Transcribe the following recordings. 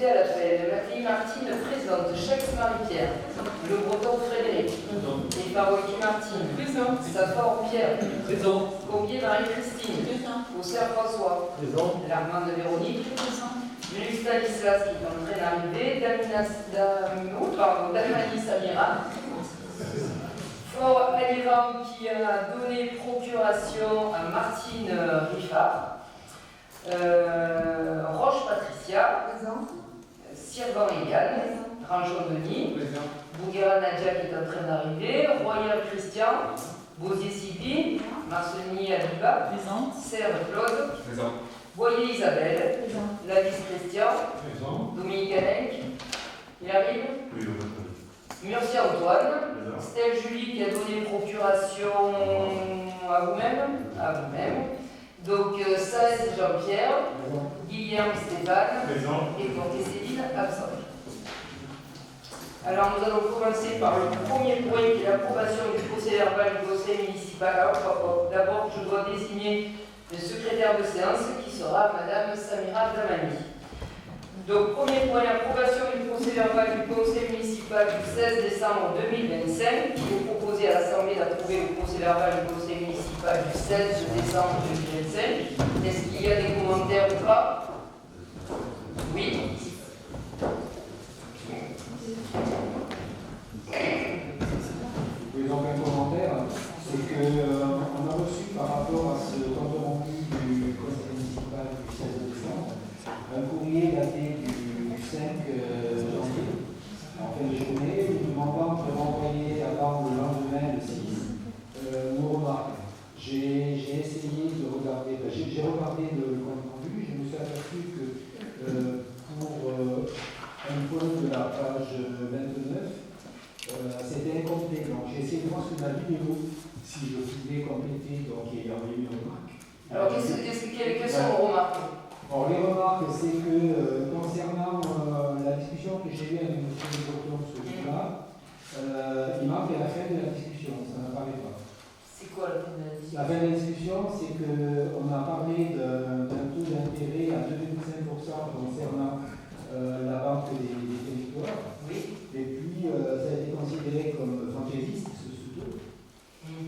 à l'appel. Marie Martine présente. Chaix Marie-Pierre. Le Breton Frédéric. Et Paroki Martine. Présent. Safort Pierre. Présent. Combier Marie-Christine. Présent. Auxerre François. Présent. L'Armande Véronique. Présent. Jules Stanislas qui est en train d'arriver. Damani Samira. Fort Aliran qui a donné procuration à Martine Riffard. Roche Patricia. Présent. Sirvan Eliane. Ranchon Denis. Bouguera Nadia qui est en train d'arriver. Royal Christian. Bosier Sylvie. Marceni Abiba. Présent. Serre Claude. Présent. Boyer Isabelle. Présent. Lavis Christian. Présent. Dominique Alenc. Il arrive. Oui, Murcia Antoine. Présent. Stella Julie qui a donné procuration à vous-même. À vous-même. Donc, Saez Jean-Pierre. Guillaume Stéphane. Présent. Et Porté Céline absent. Alors nous allons commencer par le premier point qui est l'approbation du procès verbal du conseil municipal. Alors, d'abord, je dois désigner le secrétaire de séance qui sera Madame Samira Damani. Donc, premier point, l'approbation du procès verbal du conseil municipal du 16 décembre 2025. Il est proposé à l'Assemblée d'approuver le procès verbal du conseil municipal du 16 décembre 2025. Est-ce qu'il y a des commentaires ou pas? Oui. Oui, donc un commentaire, c'est qu'on a reçu par rapport à ce compte rendu du conseil municipal du 16 décembre un courrier daté du 5 janvier, en fin de journée, nous demandant de renvoyer avant le lendemain, le 6, nos remarques. J'ai essayé de regarder, j'ai regardé le compte rendu, je me suis aperçu que pour un point de la page 29, c'était incomplet, donc j'ai essayé de voir sur la vidéo si je pouvais compléter, donc il y avait une remarque. Alors, quelles sont vos remarques? Alors, les remarques, c'est que concernant la discussion que j'ai eue avec M. Le Breton ce jour-là, il manque à la fin de la discussion, ça n'apparaît pas. C'est quoi la fin de la discussion? La fin de la discussion, c'est qu'on a parlé d'un taux d'intérêt à 2,5% concernant la banque des territoires. Oui. Et puis, ça a été considéré comme fantaisiste, ce taux,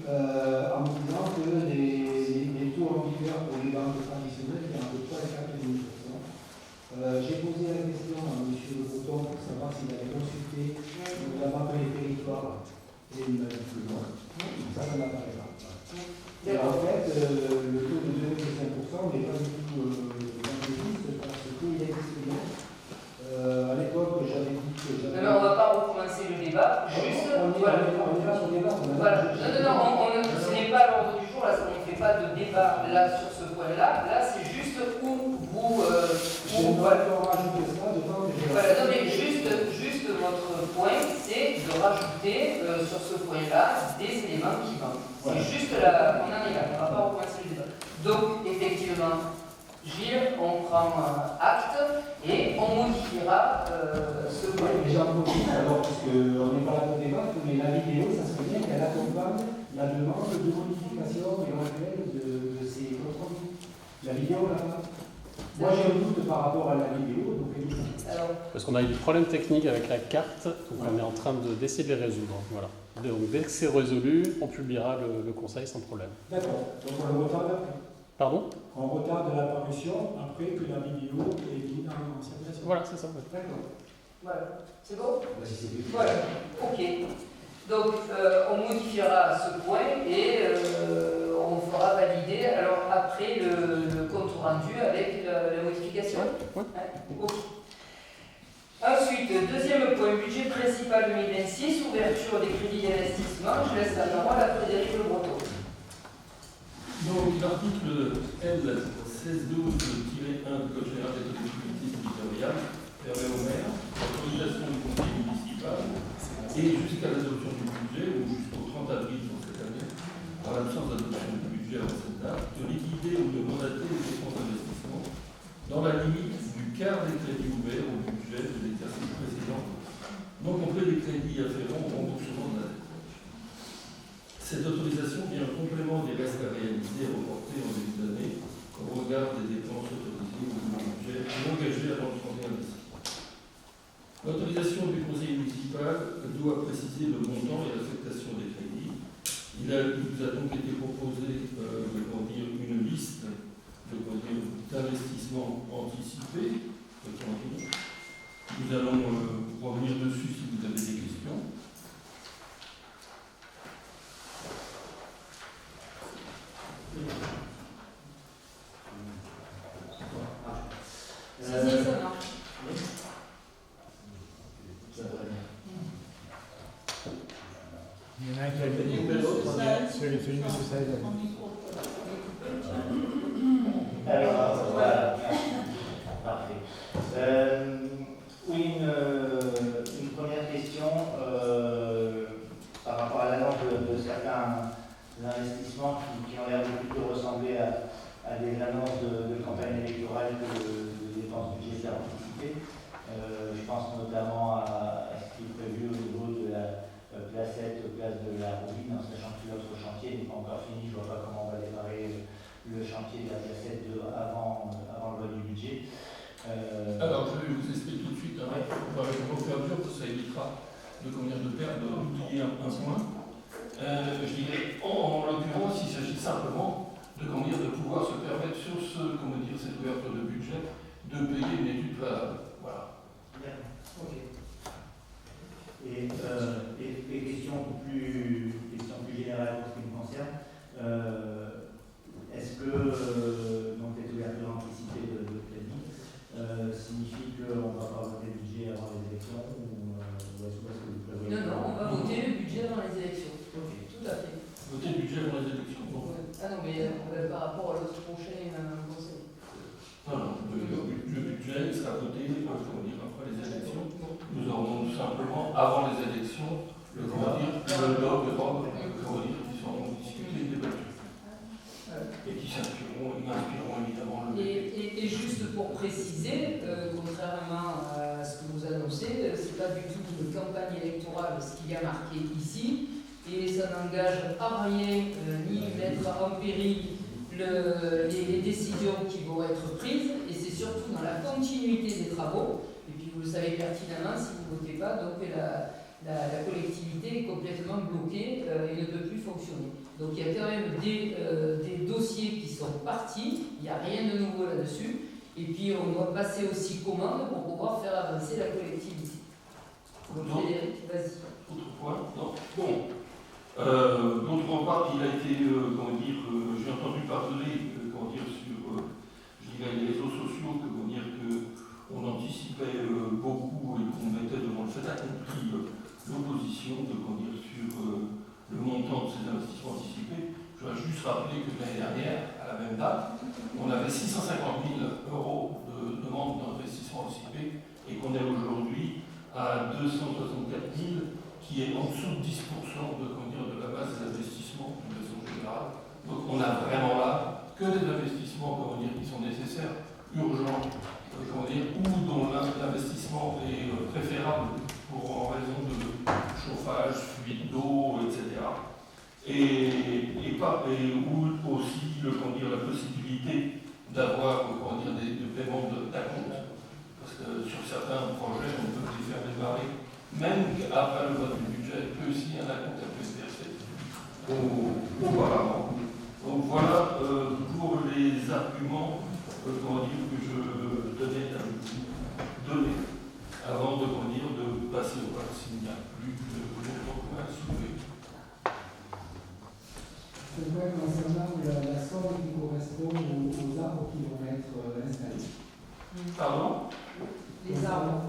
en me disant que les taux en vigueur pour les banques traditionnelles étaient à peu près 4,5%. J'ai posé la question à M. Le Breton pour savoir s'il avait consulté la banque des territoires et il m'a dit que non. Ça n'apparaît pas. Et en fait, le taux de 2,5% n'est pas du tout fantaisiste parce qu'il existe bien. À l'époque, j'avais dit que j'avais... Non, on ne va pas recommencer le débat. Juste. On est là sur le débat. Voilà. Non, ce n'est pas l'ordre du jour. Là, on ne fait pas de débat là sur ce point-là. Là, c'est juste où vous. J'aimerais rajouter ça devant que j'ai... Voilà, non, mais juste votre point, c'est de rajouter sur ce point-là des éléments qui manquent. Voilà. C'est juste là, on en est là. On ne va pas recommencer le débat. Donc, effectivement. Gilles, on prend acte et on modifiera ce point. Oui, mais j'en profite alors, parce qu'on n'est pas là pour débattre, mais la vidéo, ça serait bien qu'elle accompagne la demande de modification éventuelle de ces comptes rendus. La vidéo là-bas. Moi j'ai un doute par rapport à la vidéo, donc alors, parce qu'on a eu des problèmes techniques avec la carte, donc on est en train d'essayer de les résoudre. Voilà. Donc dès que c'est résolu, on publiera le conseil sans problème. d'accord, donc on le retarde après. Pardon? On retarde la parution après que la vidéo est mise en circulation. Voilà, c'est ça. Ouais. D'accord. voilà. C'est bon? Si c'est bien. Voilà. Ok. Donc, on modifiera ce point et on fera valider alors après le compte rendu avec la modification. Ouais. Ok. Ensuite, deuxième point, budget principal 2026, ouverture des crédits d'investissement. Je laisse la parole à Frédéric Le Breton. Donc, l'article L 1612-1 du Code général des collectivités territoriales permet au maire, l'autorisation du conseil municipal et jusqu'à l'adoption du budget, ou jusqu'au 30 avril dans cette année, en l'absence d'adoption du budget avant cette date, de liquider ou de mandater les dépenses d'investissement dans la limite du quart des crédits ouverts au budget de l'exercice précédent, non complet des crédits afférents au remboursement de la dette. Cette autorisation vient en complément des restes à réaliser et reporter en début d'année au regard des dépenses autorisées ou du budget engagé avant le 31 décembre. doit préciser le montant et l'affectation des crédits. Il nous a donc été proposé une liste d'investissements anticipés. Nous allons revenir dessus si vous avez des questions. Si, ça marche. Il y en a un qui a gagné l'autre, celui de M. Saïd. Alors, voilà. Parfait. Oui, une première question par rapport à l'annonce de certains investissements qui ont l'air de plutôt ressembler à des annonces de campagne électorale que de dépenses budgétaires anticipées. Je pense notamment à ce qui est prévu au niveau de la placette, place de la Rouvine, en sachant que l'autre chantier n'est pas encore fini. Je ne vois pas comment on va démarrer le chantier de la placette avant le vote du budget. Alors, je vais vous expliquer tout de suite. On va répondre au fur et à mesure, ça évitera d'oublier un point. Je dirais, en l'occurrence, il s'agit simplement de pouvoir se permettre sur cette ouverture de budget de payer une étude valable. Voilà. Ok. Et question plus générale pour ce qui me concerne, est-ce que donc cette ouverture anticipée de crédit signifie qu'on va pas voter le budget avant les élections ou est-ce que vous prévoyez? Non, on va voter le budget avant les élections. Ok. Tout à fait. Voter le budget avant les élections. Bon. Ah non, mais par rapport à l'autre prochain conseil. Non, le budget sera voté après les élections. Nous aurons simplement, avant les élections, le doc qui seront discutés et débattus. Et qui inspireront évidemment le. Et juste pour préciser, contrairement à ce que vous annoncez, c'est pas du tout une campagne électorale ce qu'il y a marqué ici, et ça n'engage à rien ni mettre en péril les décisions qui vont être prises, et c'est surtout dans la continuité des travaux. Et puis vous le savez pertinemment, si vous ne votez pas, donc la collectivité est complètement bloquée et ne peut plus fonctionner. Donc il y a quand même des dossiers qui sont partis, il n'y a rien de nouveau là-dessus, et puis on doit passer aussi commande pour pouvoir faire avancer la collectivité. Donc Frédéric, vas-y. Autre point, non. Bon. D'autre part, il a été, j'ai entendu parler, sur les réseaux sociaux, qu'on anticipait beaucoup et qu'on mettait devant le fait accompli l'opposition sur le montant de ces investissements anticipés. Je voudrais juste rappeler que l'année dernière, à la même date, on avait 650 000 euros de demande d'investissement anticipé et qu'on est aujourd'hui à 264 000, qui est en dessous de 10% de la base des investissements de façon générale. Donc on a vraiment là que des investissements qui sont nécessaires, urgents, ou dont l'investissement est préférable en raison de chauffage, fuite d'eau, etc. Ou aussi la possibilité d'avoir des paiements d'acompte, parce que sur certains projets on peut les faire démarrer même après le vote du budget, il peut aussi y en avoir un peu versé auparavant. Donc voilà pour les arguments que je tenais à vous donner avant de passer au vote s'il n'y a plus de mots à soulever. Je vois concernant la somme qui correspond aux arbres qui vont être installés. Pardon? Les arbres.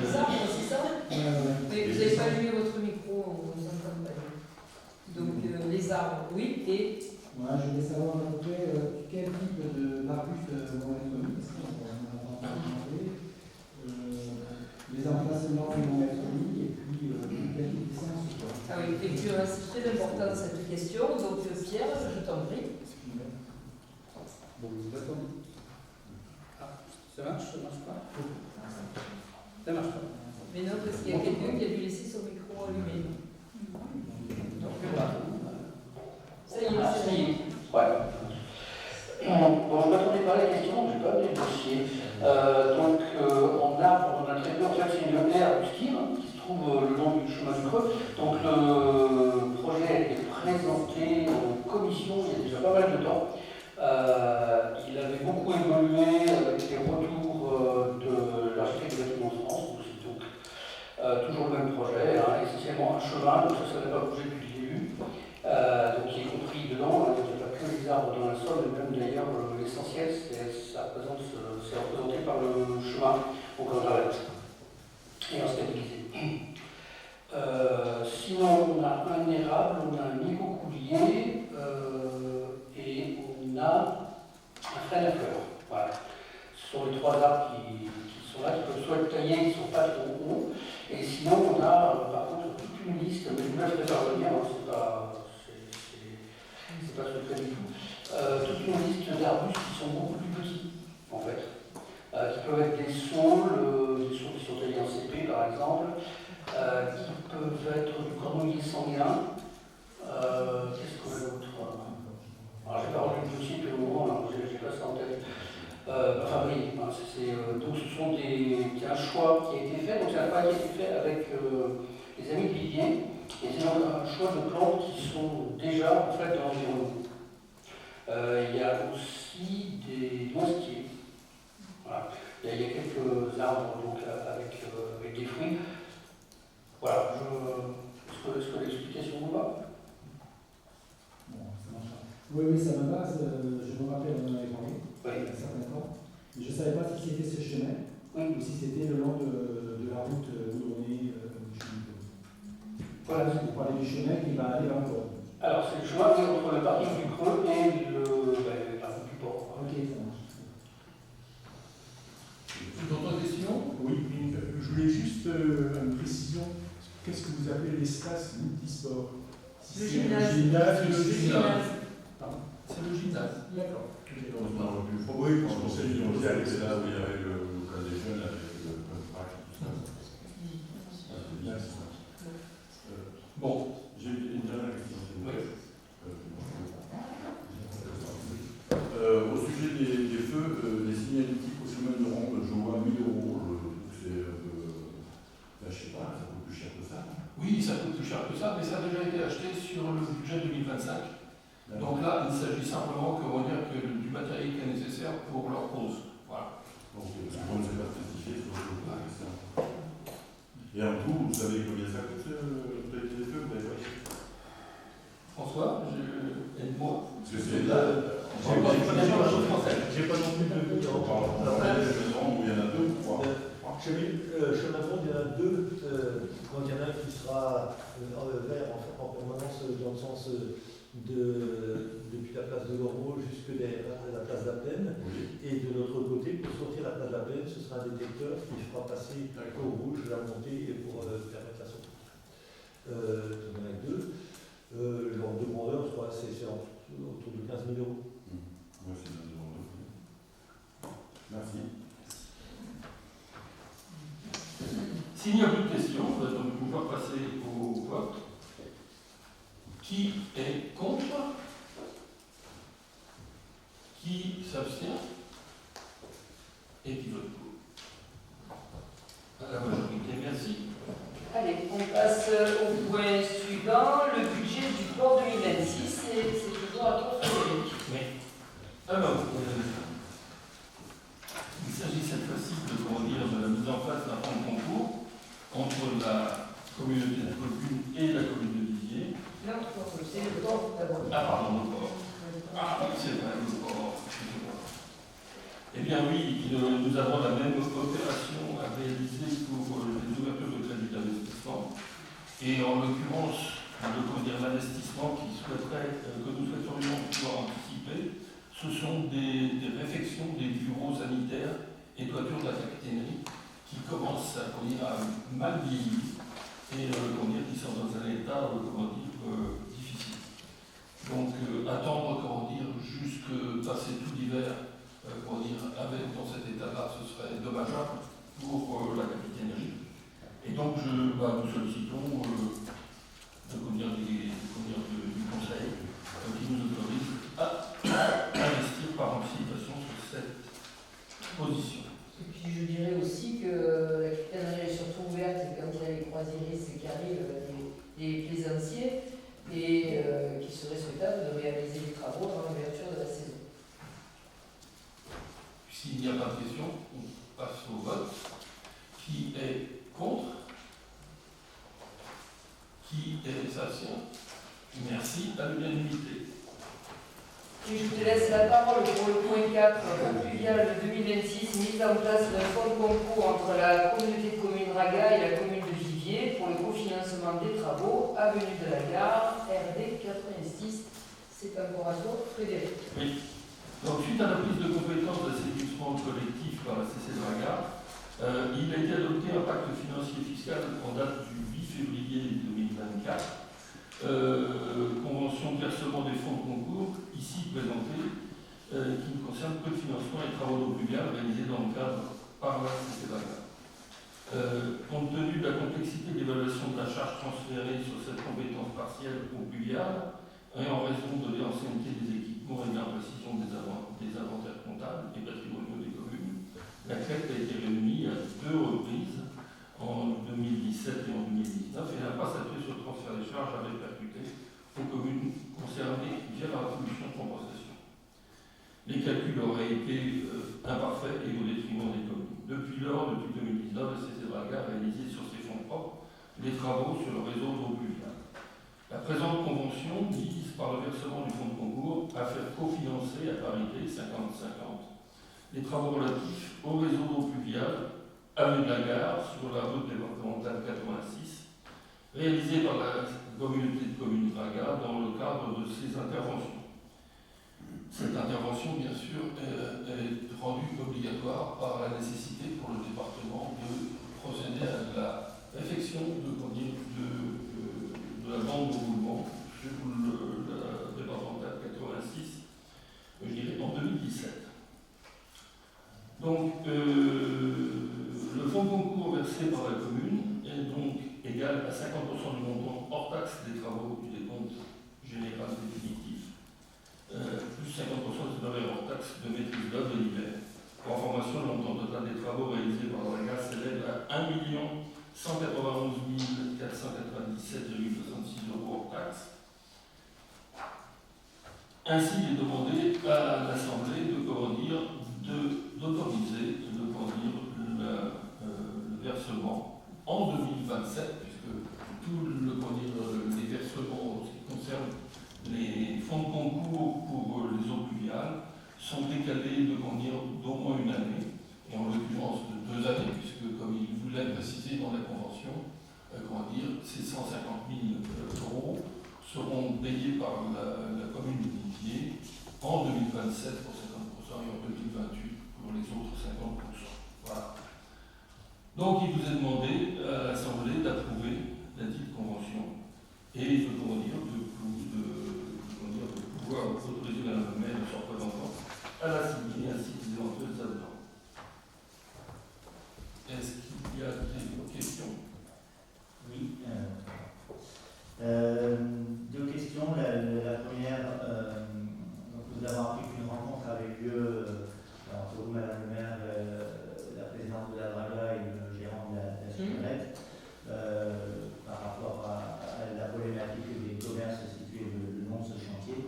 Les arbres, c'est ça? Mais vous n'avez pas allumé votre micro, on vous entend pas. Donc les arbres, oui, et. Moi, je voulais savoir à peu près quel type d'arbustes vont être mis. Les emplacements qui vont être mis et puis quel type d'essence. Ah oui, effectivement, c'est très important cette question. Donc Pierre, je t'en prie. Bon, ça marche pas? Ça marche pas. Mais non, parce qu'il y a quelqu'un qui a dû laisser son micro allumé. Ça y est, c'est bien. Ouais. Bon, je ne m'attendais pas à la question, je n'ai pas bien dossier. On a très peu, en fait, c'est une aire du ski qui se trouve le long du chemin du Creux. Donc le projet a été présenté en commission il y a déjà pas mal de temps. Il avait beaucoup évolué avec les retours de l'architecte des bâtiments de France. Donc toujours le même projet, hein, essentiellement un chemin, donc ça n'a pas bougé depuis le début. Donc il est compris dedans, hein, il n'y a pas que les arbres dans le sol, mais même d'ailleurs l'essentiel, c'est représenté par le chemin au Cantaret et en stabilisé. Sinon, on a un érable, on a un micro-coulier et on a un frêne à fleurs. Voilà. Ce sont les trois arbres qui sont là, qui peuvent soit être taillés, qui ne sont pas trop hauts. Et sinon, on a par contre toute une liste, mais je vous laisse revenir, hein, c'est pas secret du tout, toute une liste d'arbustes qui sont beaucoup plus petits, en fait, qui peuvent être des saules qui sont taillés en CP par exemple, qui peuvent être du cornouiller sanguin. Qu'est-ce qu'on a d'autre? Alors, j'ai pas retenu le dossier depuis le moment, j'ai pas ça en tête. Enfin oui, donc ce sont c'est un choix qui a été fait, donc c'est un choix qui a été fait avec les amis de Vivier, et c'est un choix de plantes qui sont déjà en fait dans l'environnement. Il y a aussi des noisetiers. Voilà. Il y a quelques arbres donc, avec des fruits. Voilà, est-ce que l'explication vous va? Bon, ça marche. Oui, ça me va. Je me rappelle, on en avait parlé il y a un certain temps. Mais je ne savais pas si c'était ce chemin ou si c'était le long de la route goudronnée du chemin. Voilà, vous parlez du chemin qui va aller vers le port. Alors, c'est le chemin qui est entre le parking du Creux et le parking du port. Ok, ça marche. D'autres questions? Oui, je voulais juste une précision. Qu'est-ce que vous appelez l'espace multisport? Le gymnase. C'est le gymnase. Pardon. C'est le gymnase. D'accord. Oui, je pense que c'est là où il y avait le cas des jeunes avec le pack et tout ça. C'est bien ça. Bon, j'ai une dernière question. Oui. Au sujet des feux, les signalétiques au chemin de ronde, je vois 1 000 €, je trouve que c'est un peu. Je sais pas, ça coûte plus cher que ça. oui, ça coûte plus cher que ça, mais ça a déjà été acheté sur le budget 2025. Donc là, il s'agit simplement du matériel qui est nécessaire pour leur pause. Voilà. Donc, on ne sait pas spécifier sur le plan. Et en tout, vous savez combien ça coûte les feux, vous avez pas? François, aide-moi. Parce que c'est là. J'ai pas non plus de On parle de maison où il y en a 2 ou 3. chemin de ronde, il y en a 2. Il y en a un qui sera vert en permanence dans le sens depuis la place de l'Ormeau jusqu'à la place de la Plaine. Oui. Et de l'autre côté, pour sortir la place de la Plaine, ce sera un détecteur qui fera passer au rouge la montée pour permettre la sortie. Il y en a 2. En de grandeur, je crois que c'est autour de 15 000 €. Moi, c'est une demande. Merci. S'il n'y a plus de questions, nous allons pouvoir passer au vote. Qui est contre? Qui s'abstient? Et qui vote pour? À la majorité, merci. Allez, on passe au point suivant, le budget du port 2026, c'est toujours à tour Frédéric. Oui. Alors, il s'agit cette fois-ci de la mise en place d'un plan de concours entre la communauté de communes et la commune de Vivier. Non, c'est le port d'abord. Ah, pardon, le port. Ah, c'est vrai, le port. Eh bien oui, nous avons la même opération à réaliser pour les ouvertures de crédit d'investissement. Et en l'occurrence, l'investissement que nous souhaiterions pouvoir anticiper, ce sont des réfections des bureaux sanitaires et toitures de la capitainerie qui commencent à mal vieillir et qui sont dans un état difficile. Donc attendre jusque passer tout l'hiver dans cet état-là, ce serait dommageable pour la capitainerie. Et donc nous sollicitons du Conseil qui nous autorise à investir par anticipation sur cette position. Et puis je dirais aussi que la capitainerie est surtout ouverte quand il y a les Asiris qui arrivent, des plaisanciers, et qu'il serait souhaitable de réaliser les travaux avant l'ouverture de la saison. S'il n'y a pas de questions, on passe au vote. Qui est contre? Qui s'abstient? Merci, à l'unanimité. Et je te laisse la parole pour le point 4, Fonds pluvial 2026, mise en place d'un fonds de concours entre la communauté de communes Raga et la commune de Viviers pour le cofinancement des travaux, avenue de la Gare, RD 86. C'est encore à toi, Frédéric. Oui. Donc, suite à la prise de compétence d'assainissement collectif par la CC de Raga, il a été adopté un pacte financier fiscal en date du 8 février 2024. Convention de versement des fonds de concours, ici présentée, qui ne concerne que le financement et travaux d'eau pluviale réalisés dans le cadre par la CC de Raga. Compte tenu de la complexité de l'évaluation de la charge transférée sur cette compétence partielle eau pluviale, et en raison de l'ancienneté des équipements et de l'imprécision des inventaires comptables et patrimoniaux des communes, la CREC a été réunie à 2 reprises, en 2017 et en 2019, et n'a pas statué sur le transfert des charges à répercuter aux communes concernées via la solution de compensation. Les calculs auraient été imparfaits et au détriment des communes. Depuis lors, depuis 2019, la CC de Raga a réalisé sur ses fonds propres des travaux sur le réseau d'eau pluviale. La présente convention vise, par le versement du fonds de concours, à faire cofinancer à parité 50-50 les travaux relatifs au réseau d'eau pluviale, avenue de la Gare, sur la route départementale 86, réalisée par la communauté de communes Raga dans le cadre de ces interventions. Cette intervention, bien sûr, est rendue obligatoire par la nécessité pour le département de procéder à la réfection de la bande de roulement sur la départementale 86, je dirais en 2017. Donc, le fonds de concours versé par la commune est donc égal à 50% du montant hors taxe des travaux du décompte général définitif, plus 50% des honoraires hors taxe de maîtrise d'œuvre de l'hiver. Pour information, le montant total des travaux réalisés par la Raga s'élève à 1 191 497,66 € hors taxe. Ainsi, il est demandé à l'Assemblée d'autoriser le versement en 2027, puisque les versements en ce qui concerne les fonds de concours pour les eaux pluviales sont décalés d'au moins une année, et en l'occurrence de 2 années, puisque comme il voulait préciser dans la convention, ces 150 000 € seront payés par la commune de Viviers en 2027 pour 50% et en 2028 pour les autres 50%. Voilà. Donc il vous est demandé à l'Assemblée d'approuver la dite convention et de pouvoir autoriser Mme le maire et son représentant à la signer ainsi que les éventuels avenants. Est-ce qu'il y a des questions? Oui. 2 questions. La première, nous avons appris qu'une rencontre avait lieu entre vous, Madame le maire, la présidente de la Raga et le gérant de la Supérette, par rapport à la problématique des commerces situés le long de ce chantier.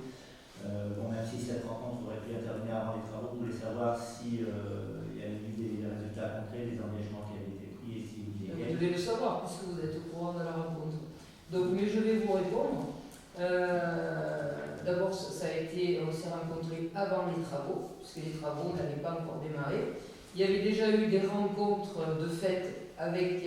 Même si cette rencontre aurait pu intervenir avant les travaux, vous voulez savoir si il y avait eu des résultats concrets, des engagements qui avaient été pris et si vous y Vous étiez. devez le savoir puisque vous êtes au courant de la rencontre. Donc, mais je vais vous répondre. D'abord, on s'est rencontrés avant les travaux, puisque les travaux n'avaient pas encore démarré. Il y avait déjà eu des rencontres de fait avec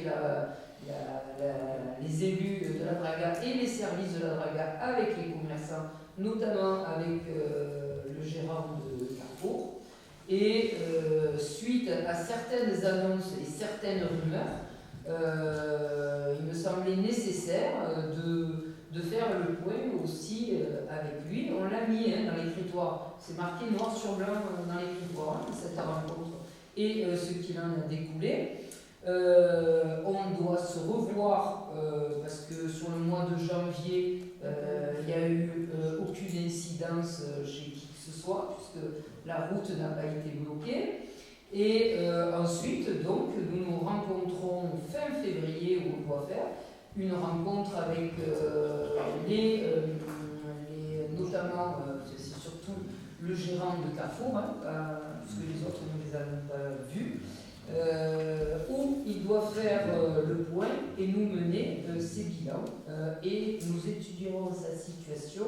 les élus de la Draga et les services de la Draga, avec les commerçants, notamment avec le gérant de Carrefour. Et suite à certaines annonces et certaines rumeurs, il me semblait nécessaire de faire le point aussi avec lui. On l'a mis dans l'écritoire, c'est marqué noir sur blanc dans l'écritoire, cette rencontre, et ce qu'il en a découlé. On doit se revoir parce que sur le mois de janvier, il n'y a eu aucune incidence chez qui que ce soit, puisque la route n'a pas été bloquée. Et ensuite, donc, nous nous rencontrons fin février où on doit faire une rencontre avec notamment, c'est surtout le gérant de Carrefour, puisque les autres nous les avons pas vus, où il doit faire le point et nous mener ses bilans. Et nous étudierons sa situation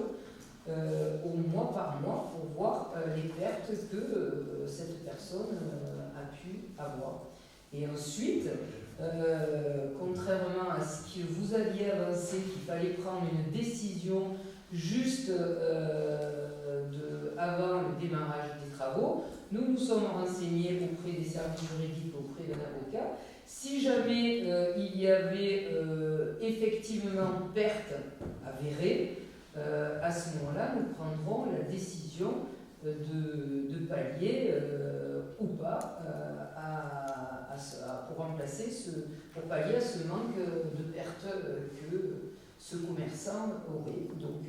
au mois par mois pour voir les pertes que cette personne a pu avoir. Et ensuite, contrairement à ce que vous aviez avancé, qu'il fallait prendre une décision juste avant le démarrage des travaux, nous nous sommes renseignés auprès des services juridiques, auprès d'un avocat. Si jamais il y avait effectivement perte avérée, à ce moment-là, nous prendrons la décision de pallier ou pas pour pallier à ce manque de perte que ce commerçant aurait. Donc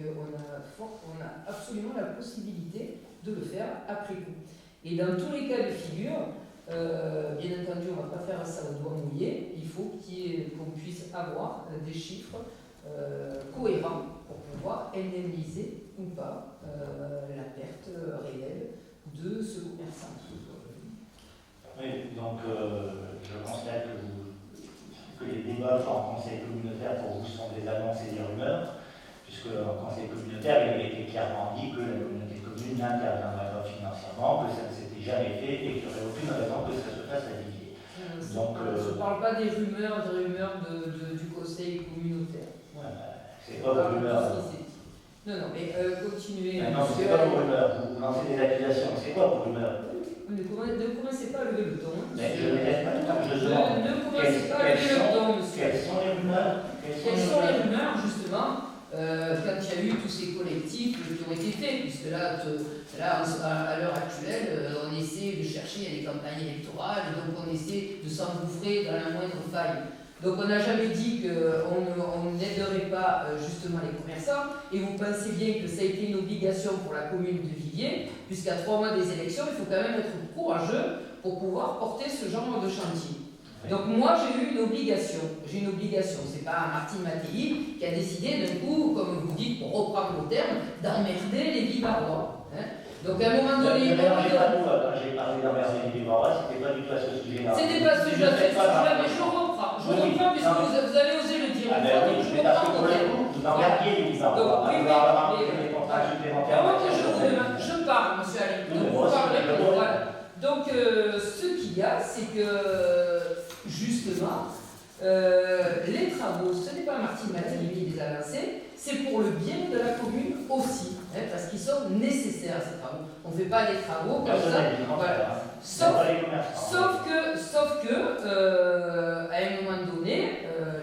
on a absolument la possibilité de le faire après coup. Et dans tous les cas de figure, bien entendu, on ne va pas faire ça au doigt mouillé, il faut qu'on puisse avoir des chiffres cohérents pour pouvoir indemniser ou pas la perte réelle de ce commerçant. Oui, donc je constate que les débats en conseil communautaire pour vous sont des annonces et des rumeurs, puisque en conseil communautaire, il avait été clairement dit que la communauté de communes n'interviendrait pas financièrement, que ça ne s'était jamais fait et qu'il n'y aurait aucune raison que ça se fasse à Viviers. Donc, je ne parle pas des rumeurs du conseil communautaire. C'est pas vos rumeurs. Non, mais continuez. Non, c'est pas vos rumeurs. Vous lancez des accusations. C'est quoi vos rumeurs? Ne commencez pas à lever le ton. Mais je ne laisse pas le temps. Je demande. Ne commencez pas à lever le ton, monsieur. Quelles sont les rumeurs? Quelles sont les rumeurs, justement, quand il y a eu tous ces collectifs qui ont été faits, puisque là à l'heure actuelle, on essaie de chercher des campagnes électorales, donc on essaie de s'engouffrer dans la moindre faille. Donc on n'a jamais dit qu'on n'aiderait pas justement les commerçants, et vous pensez bien que ça a été une obligation pour la commune de Viviers, puisqu'à 3 mois des élections, il faut quand même être courageux pour pouvoir porter ce genre de chantier. Donc moi j'ai eu une obligation, c'est pas Martine Mattei qui a décidé d'un coup, comme vous dites, pour reprendre le terme, d'emmerder les Vivarois. Donc à un moment donné... Ne mélangez pas tout, quand j'ai parlé d'emmerder les Vivarois, c'était pas du tout à ce sujet-là. C'était pas ce sujet-là, mais je reprends, puisque vous avez osé le dire. Ah ben oui, mais parce que pour le coup, vous emmerdiez les Vivarois. Oui, les contrats supplémentaires. Avant que je parle, monsieur Ali, donc vous parlez, voilà. Donc ce qu'il y a, c'est que justement, les travaux, ce n'est pas Martine Mattei qui les a lancés, c'est pour le bien de la commune aussi, parce qu'ils sont nécessaires ces travaux. On ne fait pas des travaux comme ça. Voilà. Sauf que à un moment donné,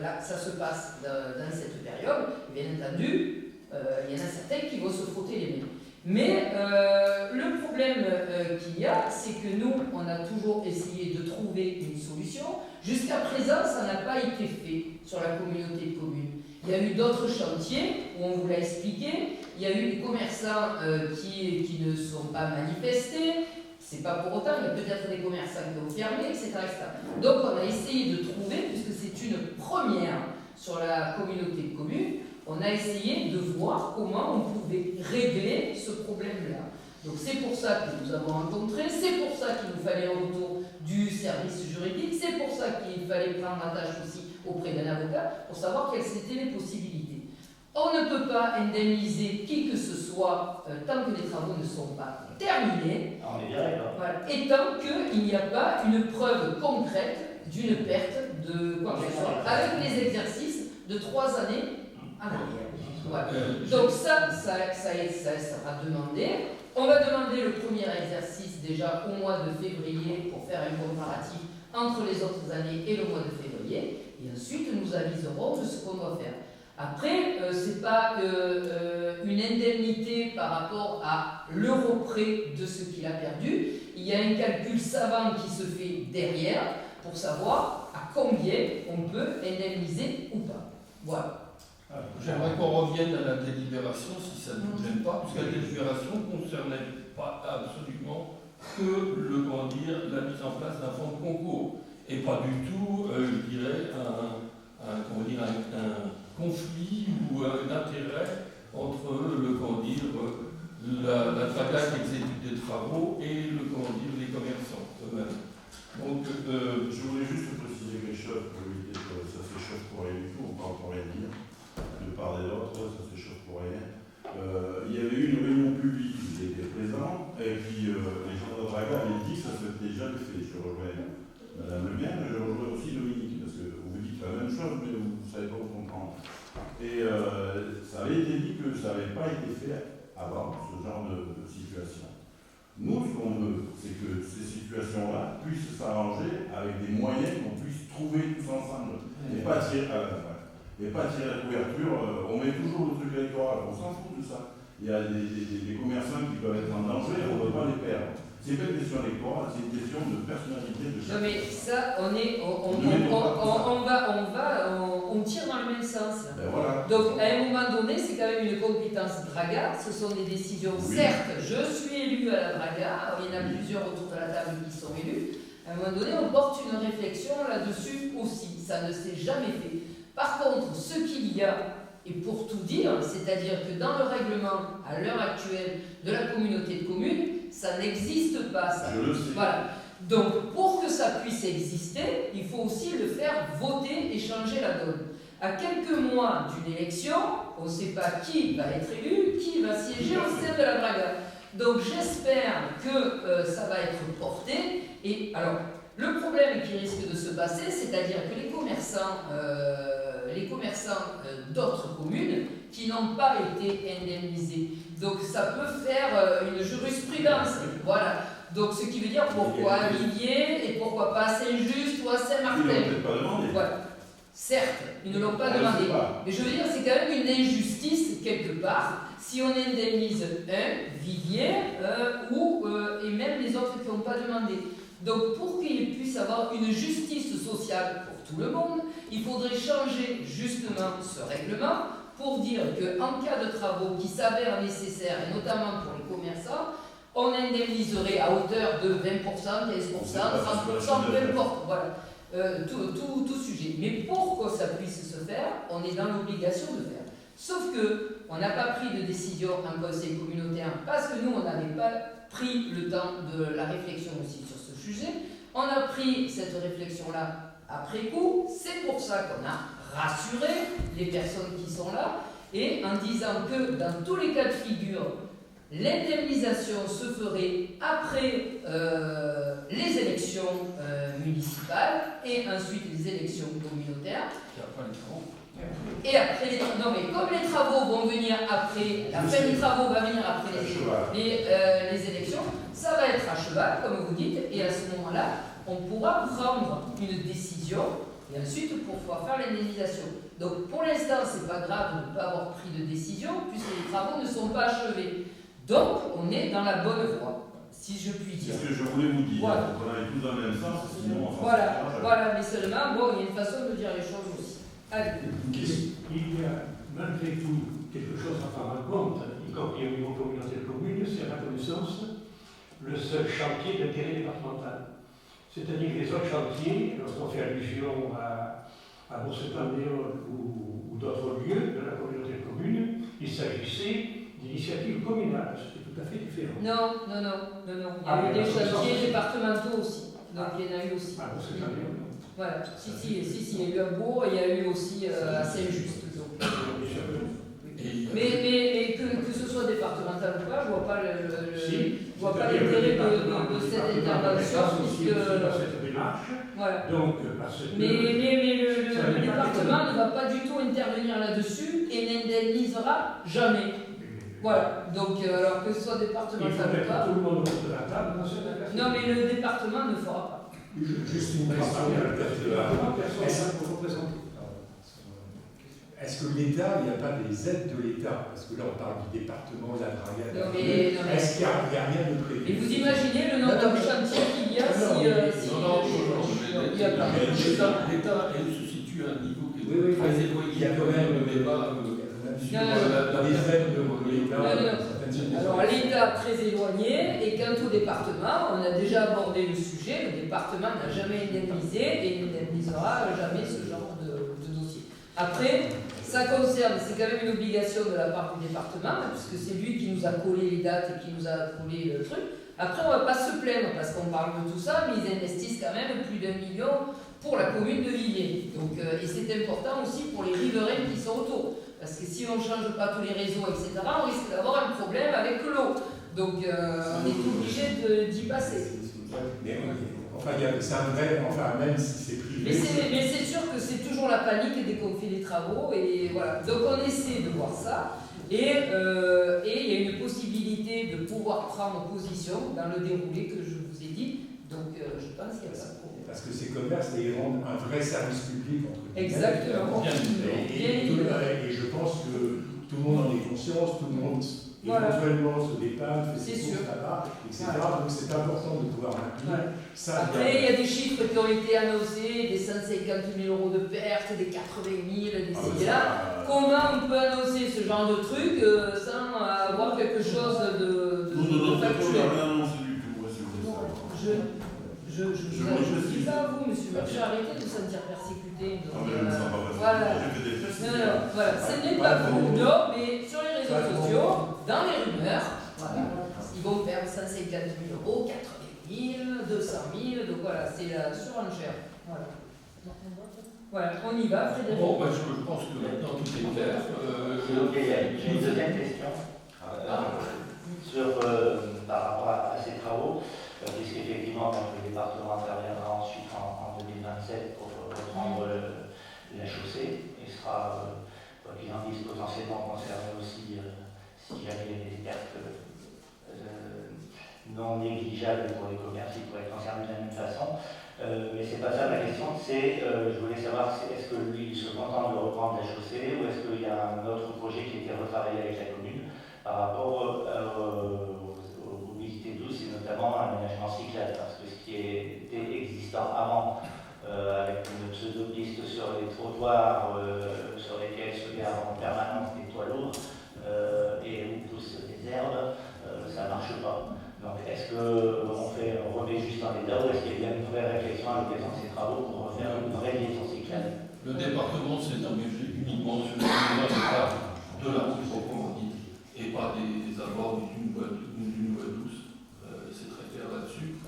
là, ça se passe dans cette période, bien entendu, il y en a certains qui vont se frotter les mains. Mais le problème qu'il y a, c'est que nous, on a toujours essayé de trouver une solution. Jusqu'à présent, ça n'a pas été fait sur la communauté de communes. Il y a eu d'autres chantiers où on vous l'a expliqué. Il y a eu des commerçants qui ne sont pas manifestés. C'est pas pour autant, il y a peut-être des commerçants qui ont fermé, etc., etc. Donc on a essayé de trouver, puisque c'est une première sur la communauté de communes, on a essayé de voir comment on pouvait régler ce problème-là. Donc c'est pour ça que nous avons rencontré, c'est pour ça qu'il nous fallait un retour du service juridique, c'est pour ça qu'il fallait prendre attache aussi auprès d'un avocat pour savoir quelles étaient les possibilités. On ne peut pas indemniser qui que ce soit tant que les travaux ne sont pas terminés, voilà, et tant qu'il n'y a pas une preuve concrète d'une perte de quoi que ce soit, avec les exercices de 3 années en arrière. Voilà. Donc ça sera demandé. On va demander le premier exercice déjà au mois de février pour faire un comparatif entre les autres années et le mois de février. Et ensuite, nous aviserons de ce qu'on doit faire. Après, ce n'est pas une indemnité par rapport à l'euro près de ce qu'il a perdu. Il y a un calcul savant qui se fait derrière pour savoir à combien on peut indemniser ou pas. Voilà. J'aimerais qu'on revienne à la délibération, si ça ne vous gêne pas, puisque la délibération ne concernait pas absolument la mise en place d'un fonds de concours. Et pas du tout, je dirais, un conflit ou un intérêt entre la Traga qui exécute des travaux et les commerçants eux-mêmes. Donc, je voulais juste préciser quelque chose pour éviter que ça s'échauffe pour rien du tout, on ne parle pour rien dire, de part et d'autre, ça s'échauffe pour rien. Il y avait eu une réunion publique, vous étiez présents, et puis les gens de la Traga avaient dit que ça s'était déjà fait. Je rejoins Madame Le Maire, mais je rejoins aussi Dominique, parce que vous dites la même chose, mais vous ne savez pas où comprendre. Et ça avait été dit que ça n'avait pas été fait avant, ce genre de situation. Nous, ce qu'on veut, c'est que ces situations-là puissent s'arranger avec des moyens qu'on puisse trouver tous ensemble, et pas tirer à la fin. Et pas tirer la couverture, on met toujours le truc électoral, on s'en fout de ça. Il y a des commerçants qui peuvent être en danger, on ne veut pas les perdre. C'est pas une question électorale, c'est une question de personnalité de chaque. Non mais ça, on tire dans le même sens. Ben voilà. Donc à un moment donné, c'est quand même une compétence Draga, ce sont des décisions, Oui. certes, je suis élu à la Draga, il y en a plusieurs autour de la table qui sont élus, à un moment donné, on porte une réflexion là-dessus aussi, ça ne s'est jamais fait. Par contre, ce qu'il y a, et pour tout dire, c'est-à-dire que dans le règlement, à l'heure actuelle, de la communauté de communes, ça n'existe pas, ça. Je le sais. Voilà. Donc, pour que ça puisse exister, il faut aussi le faire voter et changer la donne. À quelques mois d'une élection, on ne sait pas qui va être élu, qui va siéger au sein de la Draga. Donc, j'espère que ça va être porté. Et alors, le problème qui risque de se passer, c'est-à-dire que les commerçants d'autres communes qui n'ont pas été indemnisés. Donc ça peut faire une jurisprudence. Voilà. Donc ce qui veut dire pourquoi à Viviers et pourquoi pas à Saint-Just ou à Saint-Martin. Ils ne l'ont pas demandé. Voilà. Certes, ils ne l'ont pas demandé. Mais je veux dire, c'est quand même une injustice quelque part si on indemnise Viviers et même les autres qui n'ont pas demandé. Donc pour qu'il puisse avoir une justice sociale pour tout le monde, il faudrait changer justement ce règlement pour dire qu'en cas de travaux qui s'avèrent nécessaires, et notamment pour les commerçants, on indemniserait à hauteur de 20%, 15%, 30%, peu importe, voilà, tout sujet. Mais pour que ça puisse se faire, on est dans l'obligation de faire. Sauf que on n'a pas pris de décision en conseil communautaire parce que nous, on n'avait pas pris le temps de la réflexion aussi sur ce sujet. On a pris cette réflexion-là après coup, c'est pour ça qu'on a rassuré les personnes qui sont là et en disant que dans tous les cas de figure, l'indemnisation se ferait après les élections municipales et ensuite les élections communautaires. Et après les travaux. Non mais comme les travaux vont venir après, la fin des travaux va venir après les élections, ça va être à cheval, comme vous dites, et à ce moment-là, on pourra prendre une décision et ensuite pour pouvoir faire l'indemnisation. Donc pour l'instant, c'est pas grave de ne pas avoir pris de décision puisque les travaux ne sont pas achevés. Donc on est dans la bonne voie, si je puis dire. C'est ce que je voulais vous dire, voilà. on aille tous dans le même sens, sinon on s'en voilà, mais seulement, bon, il y a une façon de dire les choses aussi. Allez. Il y a malgré tout quelque chose à prendre en compte, y compris au niveau communautaire commune, c'est à ma connaissance le seul chantier d'intérêt départemental. C'est-à-dire que les autres chantiers, lorsqu'on fait allusion à Bourse-Pandéol ou d'autres lieux de la communauté commune, il s'agissait d'initiatives communales, c'était tout à fait différent. Non. Il y a eu des chantiers départementaux aussi. Donc il y en a eu aussi. À Bourse-Pandéol. Voilà, si, il y a eu à Bourg et il y a eu aussi à Saint-Just. Mais que ce soit départemental ou pas, je ne vois pas l'intérêt de cette intervention. Voilà. Mais le département ne va pas du tout intervenir là-dessus et n'indemnisera jamais. Voilà, donc alors que ce soit départemental ou pas. Non, mais le département ne fera pas. Juste une question. Est-ce que l'État, il n'y a pas des aides de l'État? Parce que là, on parle du département, de la Draga. Est-ce qu'il n'y a rien de prévu? Et vous imaginez le nombre de chantiers qu'il y a si il y a pas. L'État, elle se situe à un niveau qui est très éloigné. Il y a quand même sur Non, la dizaine de l'État. Alors l'État très éloigné, et quant au département, on a déjà abordé le sujet, le département n'a jamais indemnisé et n'indemnisera jamais ce genre de dossier. Après, ça concerne, c'est quand même une obligation de la part du département, puisque c'est lui qui nous a collé les dates et qui nous a collé le truc. Après, on ne va pas se plaindre parce qu'on parle de tout ça, mais ils investissent quand même plus d'1 million pour la commune de Villiers. Donc, et c'est important aussi pour les riverains qui sont autour. Parce que si on ne change pas tous les réseaux, etc., on risque d'avoir un problème avec l'eau. Donc, on est obligé d'y passer. Mais oui, enfin, c'est un vrai, enfin, même si c'est privé. Mais c'est sûr que c'est toujours la panique dès qu'on fait des travaux. Et voilà. Donc, on essaie de voir ça. Et il y a une possibilité de pouvoir prendre position dans le déroulé que je vous ai dit. Donc, je pense qu'il y a pas de problème. Parce que ces commerces, ils rendent un vrai service public, entre guillemets. Exactement. Et je pense que tout le monde en est conscient, tout le monde éventuellement se dépanne, fait ses courses là-bas, etc. Donc c'est important de pouvoir maintenir ça. Après, il y a des chiffres qui ont été annoncés, des 150 000 euros de pertes, des 80 000, des là. Comment on peut annoncer ce genre de truc sans avoir quelque chose de factuel? Je ne dis pas à vous, monsieur Mathieu, arrêtez de vous sentir persécuté. Voilà. Voilà. Ce n'est pas vous, non, mais sur les réseaux sociaux, dans les rumeurs, voilà, ils vont perdre 150 000 euros, 80 000, 200 000, donc voilà, c'est la surenchère. Voilà. Voilà, on y va, Frédéric. Bon, moi, je pense que maintenant tout est clair. J'ai une deuxième question par rapport à ces travaux. Puisqu'effectivement, le département interviendra ensuite en 2027 pour reprendre la chaussée et sera, quoi qu'il en dise, potentiellement concerné aussi si jamais il y a des pertes non négligeables pour les commerces, ils pourraient être concernés de la même façon. Mais c'est pas ça ma question, je voulais savoir est-ce que lui il se contente de reprendre la chaussée ou est-ce qu'il y a un autre projet qui a été retravaillé avec la commune par rapport aux mobilités douces et notamment à l'aménagement cyclable, parce que ce qui était existant avant avec une pseudo-piste sur les trottoirs sur lesquels se gardent en permanence des poids lourds et où poussent des herbes, ça ne marche pas. Donc est-ce qu'on remet juste en état ou est-ce qu'il y a bien une vraie réflexion à l'occasion de ces travaux pour refaire une vraie liaison cyclable? Le département s'est engagé uniquement sur les étapes de la route proprement dite et pas des abords d'une voie douce. C'est très clair là-dessus.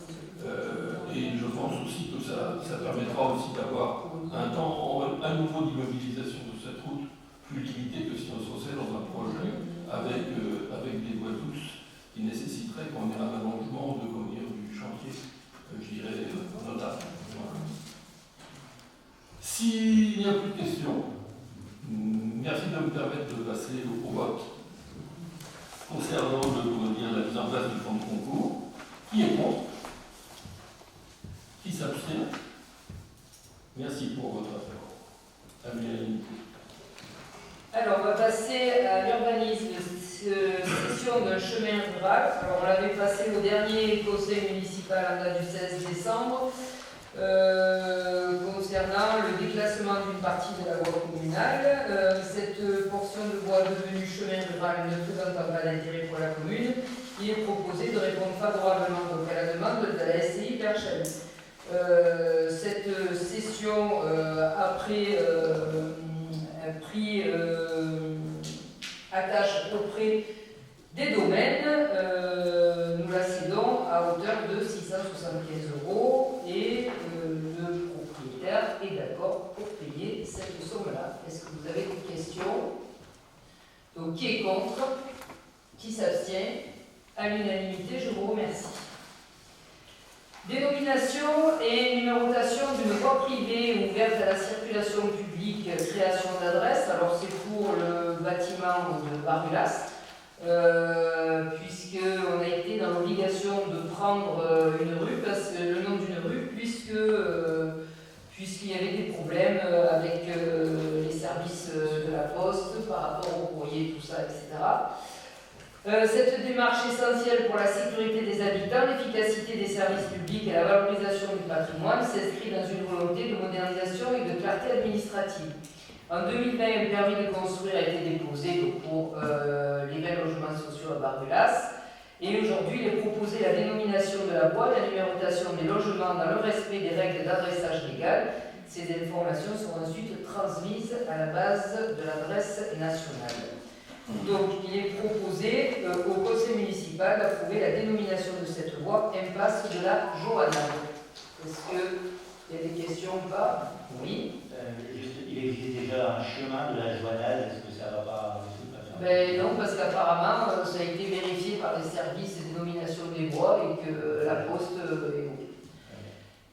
Et je pense aussi que ça permettra aussi d'avoir un temps à nouveau d'immobilisation de cette route plus limité que si on se lançait dans un projet avec des voies douces qui nécessiterait qu'on ait un allongement du chantier, je dirais, notable. Voilà. S'il n'y a plus de questions, merci de me permettre de passer au vote. Concernant la mise en place du fonds de concours, qui est contre? Qui s'abstient? Merci pour votre appel. À l'unanimité. Alors, on va passer à l'urbanisme, session d'un chemin rural. Alors, on l'avait passé au dernier conseil municipal en date du 16 décembre, concernant le déclassement d'une partie de la voie communale. Cette portion de voie devenue chemin rural ne présentant pas d'intérêt pour la commune, il est proposé de répondre favorablement donc à la demande de la SCI Perchel. Cette session pris attache auprès des domaines, nous la cédons à hauteur de 675 € et le propriétaire est d'accord pour payer cette somme-là. Est-ce que vous avez des questions? Donc qui est contre? Qui s'abstient? À l'unanimité, je vous remercie. Dénomination et numérotation d'une voie privée ouverte à la circulation publique, création d'adresse. Alors c'est pour le bâtiment de Barulas, puisqu'on a été dans l'obligation de prendre une rue, parce que le nom d'une rue, puisqu'il y avait des problèmes avec les services de la poste par rapport au courrier, tout ça, etc. Cette démarche essentielle pour la sécurité des habitants, l'efficacité des services publics et la valorisation du patrimoine s'inscrit dans une volonté de modernisation et de clarté administrative. En 2020, un permis de construire a été déposé pour les 20 logements sociaux à Barbelas. Et aujourd'hui, il est proposé la dénomination de la voie, la numérotation des logements dans le respect des règles d'adressage légal. Ces informations seront ensuite transmises à la base de l'adresse nationale. Donc, il est proposé au conseil municipal d'approuver la dénomination de cette voie, impasse de la Joannade. Est-ce qu'il y a des questions ou pas? Oui. Il existe déjà un chemin de la Joannade, est-ce que ça va pas... Ben non, parce qu'apparemment, ça a été vérifié par les services de dénomination des voies et que la poste est OK.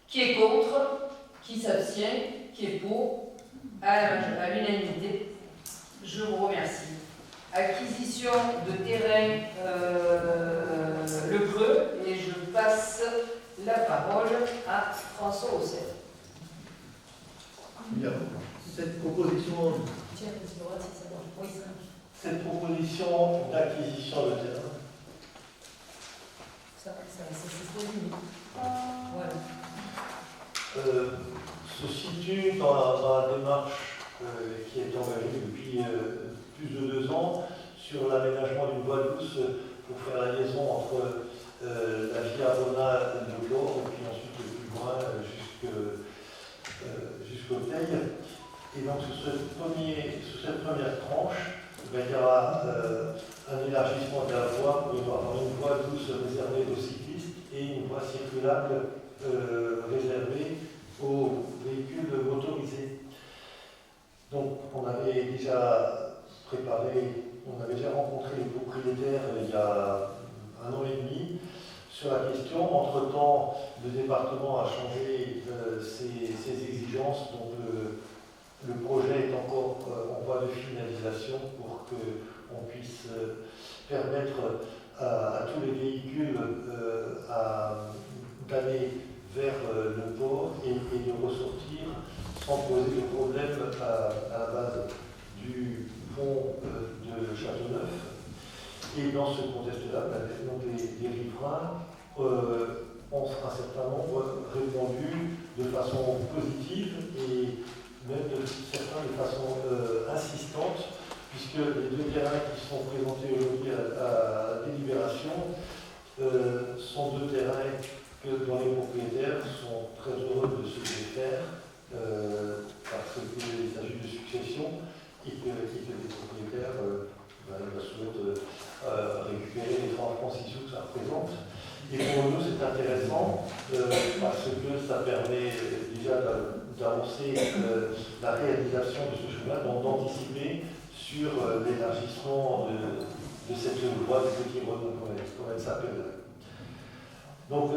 Qui est contre? Qui s'abstient? Qui est pour? À l'unanimité. Je vous remercie. Acquisition de terrain Le Creux, et je passe la parole à François Osser. Bien. Cette proposition d'acquisition de terrain se situe dans la démarche qui est engagée depuis plus de 2 ans sur l'aménagement d'une voie douce pour faire la liaison entre la Via Bona de Bord et puis ensuite plus loin jusqu'au Teil. Et donc sur cette première tranche, il y aura un élargissement de la voie pour avoir une voie douce réservée aux cyclistes et une voie circulable réservée aux véhicules motorisés. Donc on avait déjà rencontré les propriétaires il y a 1 an et demi sur la question. Entre-temps, le département a changé ses exigences, donc le projet est encore en voie de finalisation pour qu'on puisse permettre à tous les véhicules d'aller vers le port et de ressortir sans poser de problème à la base du pont de Châteauneuf. Et dans ce contexte-là, les riverains ont un certain nombre répondu de façon positive et même certains de façon insistante, puisque les 2 terrains qui sont présentés aujourd'hui à la délibération sont 2 terrains dont les propriétaires sont très heureux de se défaire parce qu'il s'agit de succession et que les propriétaires souhaitent récupérer les 3 francs 6 sous que ça représente. Et pour nous, c'est intéressant parce que ça permet déjà d'annoncer la réalisation de ce chemin, donc d'anticiper sur l'élargissement de cette voie de Petit Breton, comme elle s'appelle. Donc,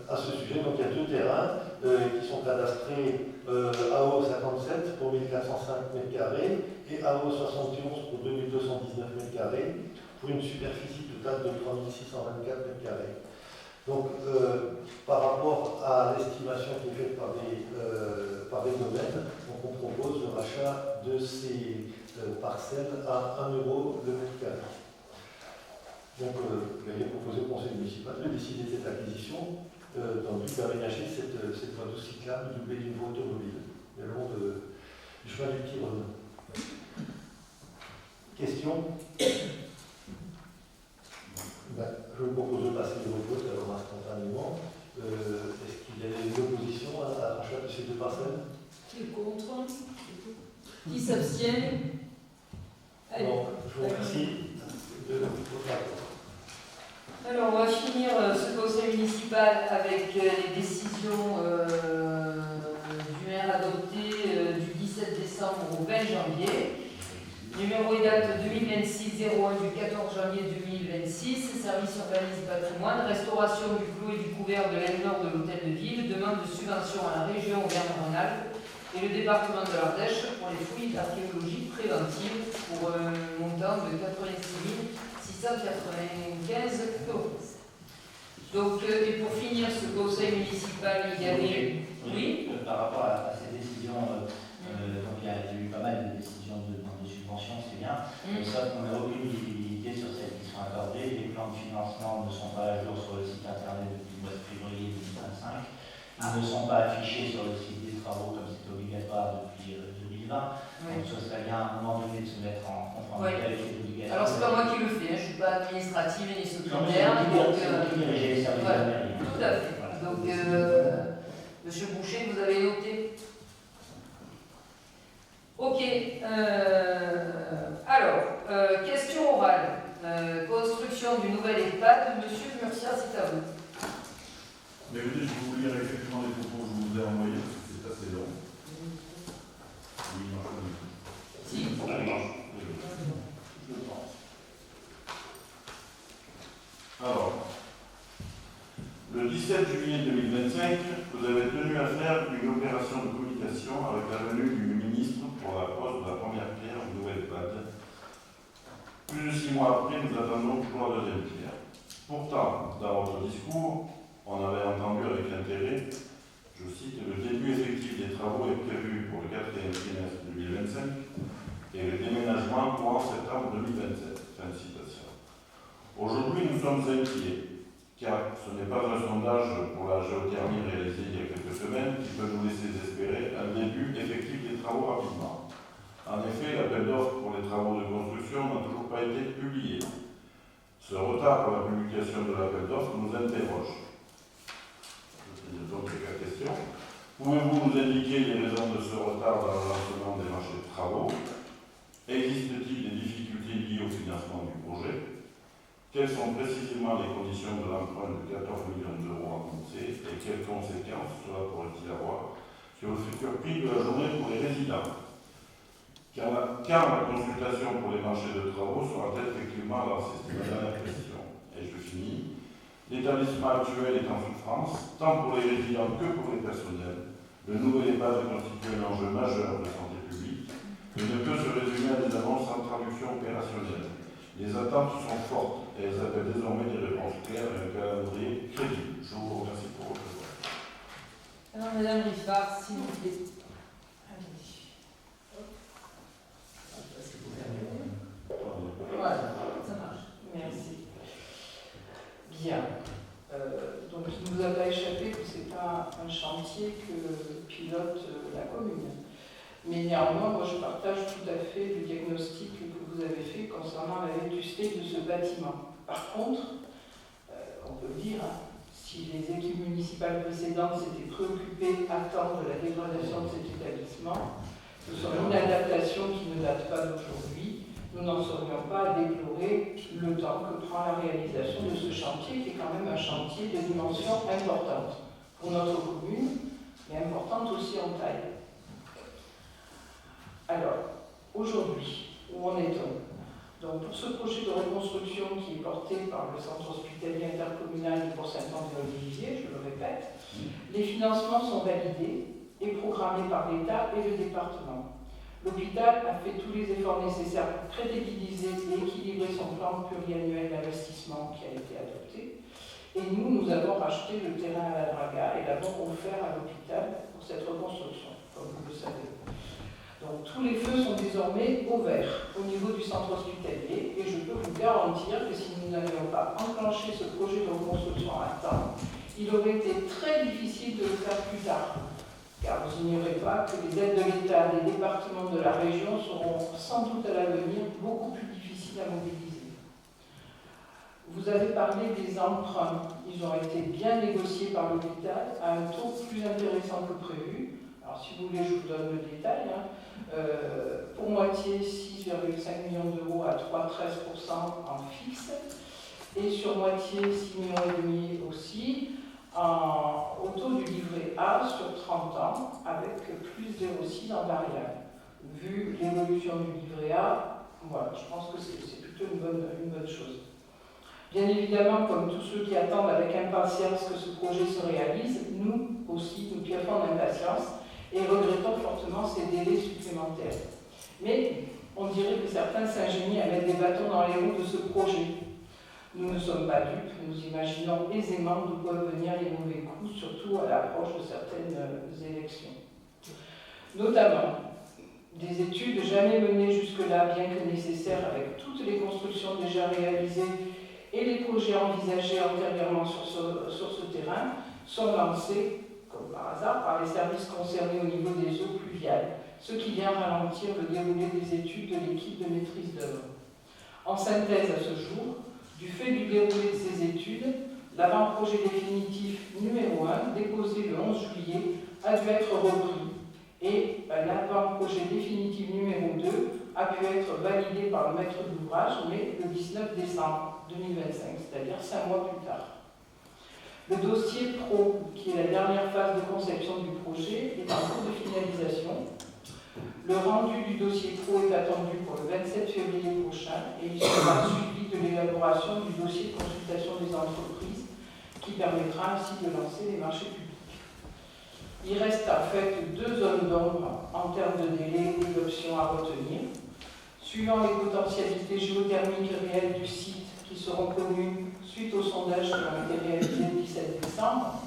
à ce sujet, donc, il y a 2 terrains qui sont cadastrés AO 57 pour 1405 m² et AO 71 pour 2219 m², pour une superficie totale de 3624 m². Donc, par rapport à l'estimation qui est faite par les domaines, donc on propose le rachat de ces parcelles à 1 € le m². Donc, il est proposé au conseil municipal de décider de cette acquisition dans le but d'aménager cette voie d'eau cyclable doublée d'une voie automobile le long du chemin du Petit Breton. Question? Je vous propose de passer au vote alors instantanément. Est-ce qu'il y a une opposition à l'achat de ces 2 parcelles? Qui est contre? Qui s'abstient? Alors, je vous remercie de votre accord. Alors, on va finir ce conseil municipal avec les décisions du maire adoptées du 17 décembre au 20 janvier. Numéro et date 2026-01 du 14 janvier 2026, service urbanisme patrimoine, restauration du clos et du couvert de l'aile nord de l'hôtel de ville, demande de subvention à la région Auvergne-Rhône-Alpes et le département de l'Ardèche pour les fouilles d'archéologie préventive pour un montant de 86 695 €. Donc, et pour finir ce conseil municipal, il y avait... Oui. Par rapport à ces décisions, donc il y a eu pas mal de décisions de subvention, c'est bien. Sauf qu'on n'a aucune visibilité sur celles qui sont accordées. Les plans de financement ne sont pas à jour sur le site internet depuis le mois de février 2025. Ils ne sont pas affichés sur le site des travaux comme c'est obligatoire depuis 2020. 2020. Oui. Donc ce serait bien à un moment donné de se mettre en conformité avec les obligations. Alors, c'est pas moi qui le fais, hein, je ne suis pas administrative ni Non, mais secrétaire. c'est Donc, vous qui dirigez les services de la mairie. tout à fait. Voilà. Donc, Monsieur Boucher, vous avez noté? Ok. Alors, question orale. Construction du nouvel EHPAD. Monsieur Murcia, c'est à vous. Mais écoutez, je vais vous lire effectivement les propos que je vous ai envoyés, parce que c'est assez long. Oui, non, Si. Alors, le 17 juillet 2025, vous avez tenu à faire une opération de communication avec la venue du ministre pour la pose de la première pierre du nouvel EHPAD. Plus de 6 mois après, nous attendons toujours la deuxième pierre. Pourtant, dans votre discours, on avait entendu avec intérêt, je cite, le début effectif des travaux est prévu pour le 4e trimestre 2025 et le déménagement courant septembre 2027. Fin de citation. Aujourd'hui, nous sommes inquiets, car ce n'est pas un sondage pour la géothermie réalisé il y a quelques semaines qui peut nous laisser espérer un début effectif des travaux rapidement. En effet, l'appel d'offres pour les travaux de construction n'a toujours pas été publié. Ce retard pour la publication de l'appel d'offres nous interroge. Donc, la question. Pouvez-vous nous indiquer les raisons de ce retard dans le lancement des marchés de travaux? Existe-t-il des difficultés liées au financement du projet? Quelles sont précisément les conditions de l'emprunt de 14 millions d'euros annoncés et quelles conséquences cela pourrait-il avoir sur le futur prix de la journée pour les résidents? Quand la consultation pour les marchés de travaux sera-t-elle effectivement lancée? C'est ma dernière question. Et je finis. L'établissement actuel est en souffrance, tant pour les résidents que pour les personnels. Le nouvel EHPAD constitue un enjeu majeur de santé publique et ne peut se résumer à des annonces sans traduction opérationnelle. Les attentes sont fortes et elles appellent désormais des réponses claires et un calendrier crédible. Je vous remercie pour votre attention. Alors, Madame Riffard, s'il vous plaît. Voilà, ça marche. Merci. Bien. Donc, il ne nous a pas échappé que ce n'est pas un chantier que pilote la commune. Mais néanmoins, moi, je partage tout à fait le diagnostic que vous avez fait concernant la vétusté de ce bâtiment. Par contre, on peut le dire, hein, si les équipes municipales précédentes s'étaient préoccupées à temps de la dégradation de cet établissement, ce sont une adaptation qui ne date pas d'aujourd'hui. Nous n'en serions pas à déplorer le temps que prend la réalisation de ce chantier, qui est quand même un chantier de dimension importante pour notre commune, mais importante aussi en taille. Alors, aujourd'hui, où en est-on? Donc, pour ce projet de reconstruction qui est porté par le centre hospitalier intercommunal pour Saint-André-Olivier, je le répète, les financements sont validés et programmés par l'État et le département. L'hôpital a fait tous les efforts nécessaires pour crédibiliser et équilibrer son plan pluriannuel d'investissement qui a été adopté. Et nous avons racheté le terrain à la Draga et l'avons offert à l'hôpital pour cette reconstruction, comme vous le savez. Donc tous les feux sont désormais au vert au niveau du centre hospitalier et je peux vous garantir que si nous n'avions pas enclenché ce projet de reconstruction à temps, il aurait été très difficile de le faire plus tard. Car vous ignorez pas que les aides de l'État, des départements de la région seront sans doute à l'avenir beaucoup plus difficiles à mobiliser. Vous avez parlé des emprunts. Ils ont été bien négociés par l'hôpital à un taux plus intéressant que prévu. Alors si vous voulez, je vous donne le détail. Pour moitié, 6,5 millions d'euros à 3,13% en fixe. Et sur moitié, 6,5 millions aussi. Au taux du livret A sur 30 ans, avec plus 0,6 en variable. Vu l'évolution du livret A, voilà, je pense que c'est plutôt une bonne chose. Bien évidemment, comme tous ceux qui attendent avec impatience que ce projet se réalise, nous aussi, nous piaffons d'impatience et regrettons fortement ces délais supplémentaires. Mais on dirait que certains s'ingénient à mettre des bâtons dans les roues de ce projet. Nous ne sommes pas dupes, nous imaginons aisément d'où peuvent venir les mauvais coups, surtout à l'approche de certaines élections. Notamment, des études jamais menées jusque-là, bien que nécessaires, avec toutes les constructions déjà réalisées et les projets envisagés antérieurement sur ce terrain, sont lancés, comme par hasard, par les services concernés au niveau des eaux pluviales, ce qui vient ralentir le déroulé des études de l'équipe de maîtrise d'œuvre. En synthèse à ce jour, du fait du déroulé de ces études, l'avant-projet définitif numéro 1, déposé le 11 juillet, a dû être repris et l'avant-projet définitif numéro 2 a pu être validé par le maître d'ouvrage, mais le 19 décembre 2025, c'est-à-dire 5 mois plus tard. Le dossier pro, qui est la dernière phase de conception du projet, est en cours de finalisation. Le rendu du dossier pro est attendu pour le 27 février prochain et il sera suivi de l'élaboration du dossier de consultation des entreprises qui permettra ainsi de lancer les marchés publics. Il reste en fait 2 zones d'ombre en termes de délai et d'options à retenir. Suivant les potentialités géothermiques réelles du site qui seront connues suite aux sondages qui ont été réalisés le 17 décembre,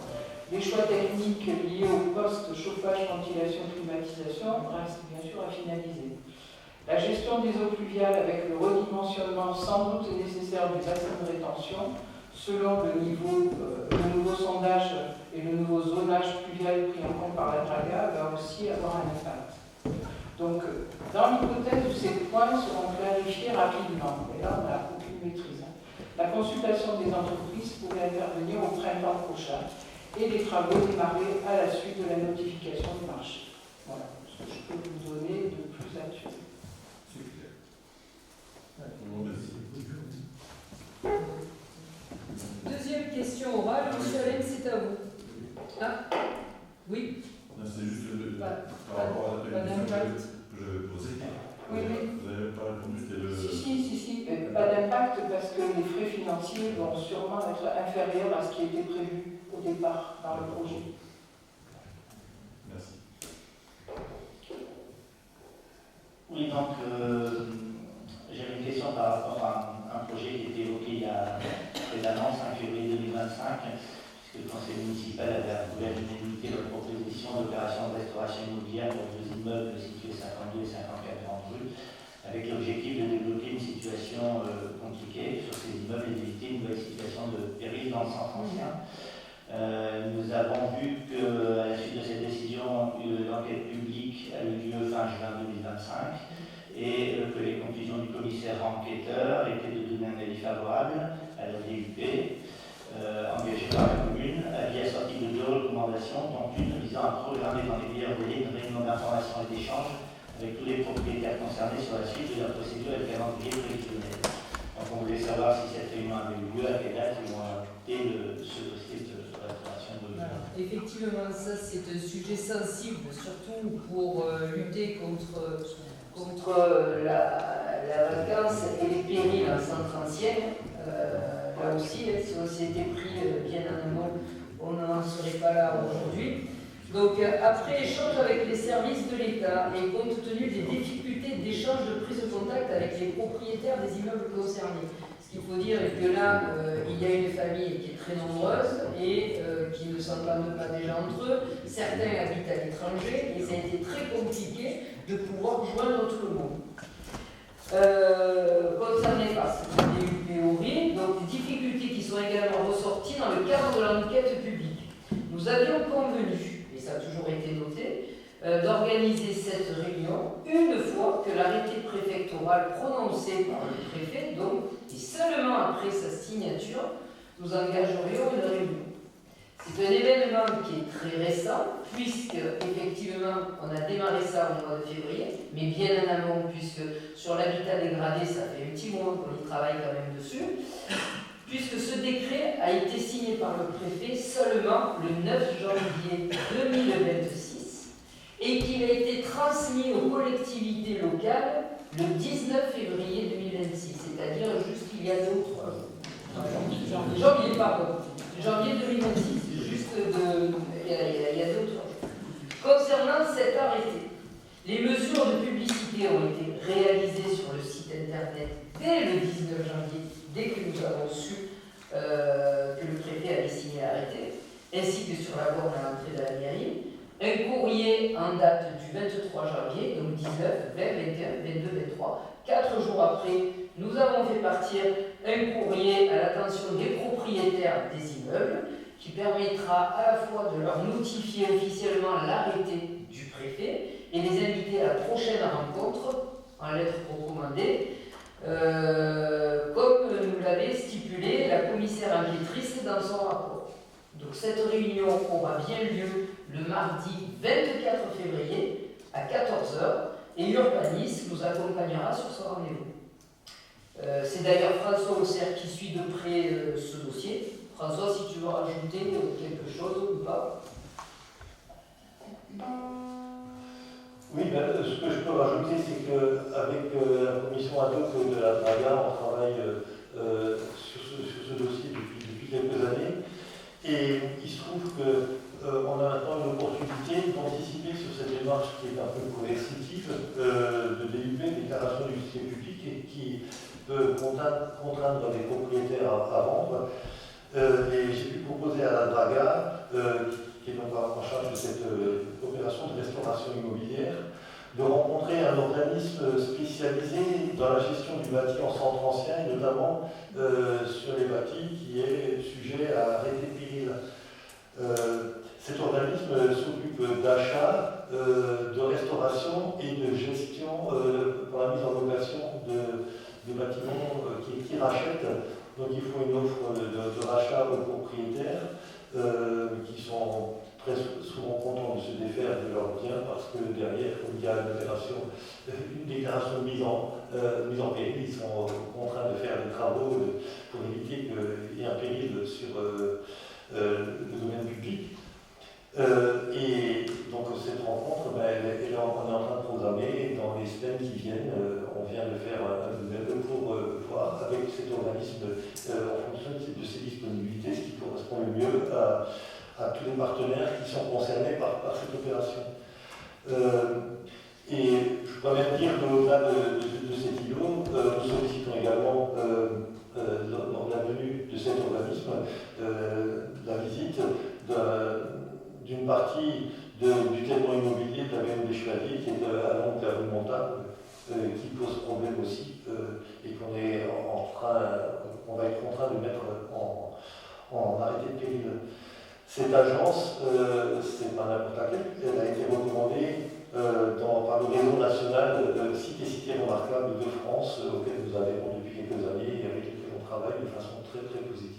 les choix techniques liés au poste chauffage, ventilation, climatisation restent bien sûr à finaliser. La gestion des eaux pluviales avec le redimensionnement sans doute nécessaire du bassin de rétention, selon le nouveau sondage et le nouveau zonage pluvial pris en compte par la DRAGA, va aussi avoir un impact. Donc, dans l'hypothèse où ces points seront clarifiés rapidement, et là on n'a aucune maîtrise, la consultation des entreprises pourrait intervenir au printemps prochain et les travaux démarrer à la suite de la notification du marché. Voilà ce que je peux vous donner de plus actuel. C'est clair. Merci. Deuxième question orale, monsieur Alain, c'est à vous. Ah, oui. C'est juste par Pas rapport à la d'impact. que j'avais posée. Oui, oui. Vous n'avez pas répondu, c'était le... Si, pas d'impact parce que les frais financiers vont sûrement être inférieurs à ce qui était prévu au départ dans le projet. Merci. Oui, donc j'avais une question par rapport à un projet qui a été évoqué il y a précédemment, 5 février 2025, puisque le conseil municipal avait approuvé à l'unanimité notre proposition d'opération de restauration immobilière pour 2 immeubles situés 52 et 54 Grande Rue, avec l'objectif de débloquer une situation compliquée sur ces immeubles et d'éviter une nouvelle situation de péril dans le centre ancien. Nous avons vu qu'à la suite de cette décision, l'enquête publique a eu lieu fin juin 2025 et que les conclusions du commissaire enquêteur étaient de donner un avis favorable à la DUP engagée par la commune, avis assorti de 2 recommandations, dont une visant à programmer dans les meilleurs délais une réunion d'information et d'échange avec tous les propriétaires concernés sur la suite de la procédure et le calendrier prévisionnel. Donc on voulait savoir si cette réunion avait eu lieu, à quelle date ils vont adopter ce dossier de restauration immobilière. Effectivement, ça c'est un sujet sensible, surtout pour lutter contre la vacance et les périls en centre ancien. Là aussi, si on s'était pris bien en amont, on n'en serait pas là aujourd'hui. Donc, après échange avec les services de l'État et compte tenu des difficultés d'échange de prise de contact avec les propriétaires des immeubles concernés, ce qu'il faut dire est que là, il y a une famille qui est très nombreuse et qui ne s'entendent pas déjà entre eux. Certains habitent à l'étranger et ça a été très compliqué de pouvoir joindre tout le monde. Concerné par cette théorie, donc des difficultés qui sont également ressorties dans le cadre de l'enquête publique. Nous avions convenu, et ça a toujours été noté, d'organiser cette réunion une fois que l'arrêté préfectoral prononcé par le préfet, donc, et seulement après sa signature, nous engagerions une réunion. C'est un événement qui est très récent, puisque effectivement on a démarré ça au mois de février, mais bien en amont, puisque sur l'habitat dégradé, ça fait un petit moment qu'on y travaille quand même dessus, puisque ce décret a été signé par le préfet seulement le 9 janvier 2026 et qu'il a été transmis aux collectivités locales le 19 février 2026, c'est-à-dire juste il y a 2 ou 3 jours. Janvier 2026, juste il y a 2 ou 3 jours. Concernant cet arrêté, les mesures de publicité ont été réalisées sur le site internet dès le 19 janvier, dès que nous avons su que le préfet avait signé l'arrêté, ainsi que sur la borne à l'entrée de la mairie. Un courrier en date du 23 janvier, donc 19, 20, 21, 22, 23. 4 jours après, nous avons fait partir un courrier à l'attention des propriétaires des immeubles qui permettra à la fois de leur notifier officiellement l'arrêté du préfet et les inviter à la prochaine rencontre en lettres recommandées, comme nous l'avait stipulé la commissaire enquêtrice dans son rapport. Donc cette réunion aura bien lieu le mardi 24 février à 14 h et Urbanis nous accompagnera sur ce rendez-vous. C'est d'ailleurs François Auxerre qui suit de près ce dossier. François, si tu veux rajouter quelque chose ou pas? Oui, ce que je peux rajouter, c'est qu'avec la commission ad hoc de la Draga, on travaille sur ce dossier depuis quelques années. Et il se trouve qu'on a maintenant une opportunité d'anticiper sur cette démarche qui est un peu coercitive, de délivrer des déclarations d'utilité publique et qui peut contraindre les propriétaires à vendre. Et j'ai pu proposer à la Draga, qui est donc en charge de cette opération de restauration immobilière, de rencontrer un organisme spécialisé dans la gestion du bâti en centre ancien, et notamment sur les bâtis qui est sujet à arrêté péril. Cet organisme s'occupe d'achat, de restauration et de gestion pour la mise en location de bâtiments qui rachètent. Donc il faut une offre de rachat aux propriétaires qui sont très souvent contents de se défaire de leurs biens parce que derrière, comme il y a une déclaration de mise en péril, ils sont contraints de faire des travaux pour éviter qu'il y ait un péril sur le domaine public. Et donc cette rencontre, on est en train de programmer dans les semaines qui viennent. On vient de faire un web pour voir avec cet organisme en fonction de ses disponibilités ce qui correspond le mieux à tous les partenaires qui sont concernés par cette opération. Et je peux même dire qu'au-delà de cet îlot, nous sollicitons également dans la venue de cet organisme la visite d'une partie du terrain immobilier de la BNB Chevalier qui est à l'angle de la rue Montable, qui pose problème aussi et qu'on va être contraint de mettre en arrêté de péril. Cette agence, c'est pas n'importe laquelle, elle a été recommandée par le réseau national Sites et Cités Remarquables de France, auquel nous adhérons depuis quelques années et avec lesquels on travaille de façon très très positive.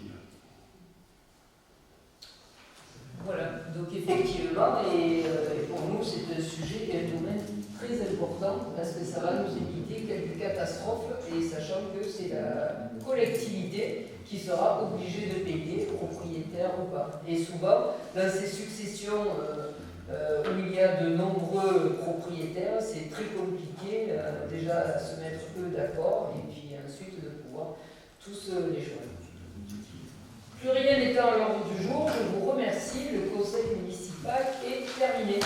Voilà, donc effectivement, et pour nous c'est un sujet et un domaine très important parce que ça va nous éviter quelques catastrophes et sachant que c'est la collectivité qui sera obligée de payer, propriétaire ou pas. Et souvent, dans ces successions où il y a de nombreux propriétaires, c'est très compliqué déjà à se mettre eux d'accord et puis ensuite de pouvoir tous les choisir. Plus rien n'étant à l'ordre du jour, je vous remercie. Le conseil municipal est terminé.